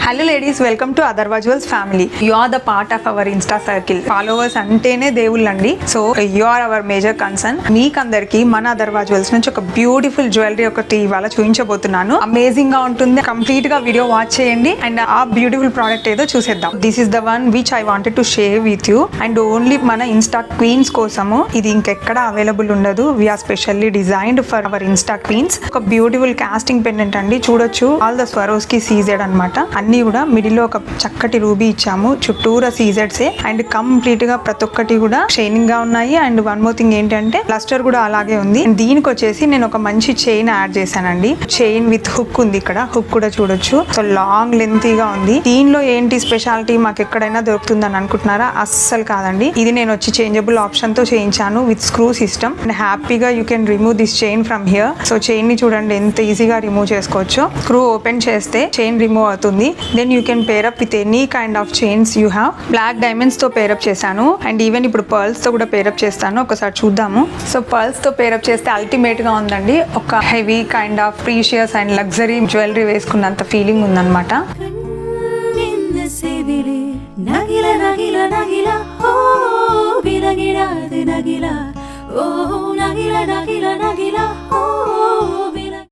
Hello ladies, welcome to Atharva jewels family. You are the part of our Insta circle. Followers అంటేనే దేవుళ్ళండి. So you are our major concern. మీకందరికి మన Atharva jewels నుంచి ఒక beautiful jewellery ఒకటి ఇవాళ చూపించబోతున్నాను. అమేజింగ్ గా ఉంటుంది. కంప్లీట్ గా వీడియో వాచ్ చేయండి అండ్ ఆ బ్యూటిఫుల్ ప్రోడక్ట్ ఏదో చూసేద్దాం. This is the one which I wanted to share with you and only మన ఇన్స్టా క్వీన్స్ కోసము. ఇది ఇంకెక్కడ అవైలబుల్ ఉండదు. We're specially designed for our insta queens. ఒక బ్యూటిఫుల్ కాస్టింగ్ పెండెంట్ అండి. చూడొచ్చు ఆల్ ద స్వరోస్కి సీజెడ్ అనమాట. అన్ని కూడా మిడిల్ లో ఒక చక్కటి రూబీ ఇచ్చాము. చుట్టూరా సీజెడ్సే అండ్ కంప్లీట్ గా ప్రతి ఒక్కటి కూడా షైనింగ్ గా ఉన్నాయి. అండ్ వన్ మోర్ థింగ్ ఏంటంటే క్లస్టర్ కూడా అలాగే ఉంది. దీనికి వచ్చేసి నేను ఒక మంచి చైన్ యాడ్ చేశానండి. చైన్ విత్ హుక్ ఉంది. ఇక్కడ హుక్ కూడా చూడొచ్చు. సో లాంగ్ లెంతీగా ఉంది. దీనిలో ఏంటి స్పెషాలిటీ, మాకు ఎక్కడైనా దొరుకుతుందని అనుకుంటున్నారా? అస్సలు కాదండి. ఇది నేను వచ్చి చేంజబుల్ ఆప్షన్ తో చేయించాను విత్ స్క్రూ సిస్టమ్. అండ్ హ్యాపీగా you can remove this chain from here. So chain ని చూడండి ఎంత ఈజీగా రిమూవ్ చేసుకోవచ్చు. స్క్రూ ఓపెన్ చేస్తే చైన్ రిమూవ్ అవుతుంది. Then you can pair up with any kind of chains you have. Black diamonds తో pair up చేశాను అండ్ ఈవెన్ ఇప్పుడు పర్ల్స్ తో కూడా పేరప్ చేస్తాను. ఒకసారి చూద్దాము. సో పర్ల్స్ తో పేరప్ చేస్తే అల్టిమేట్ గా ఉందండి. ఒక heavy kind of precious and luxury jewellery వేసుకున్నంత feeling ఉందన్నమాట.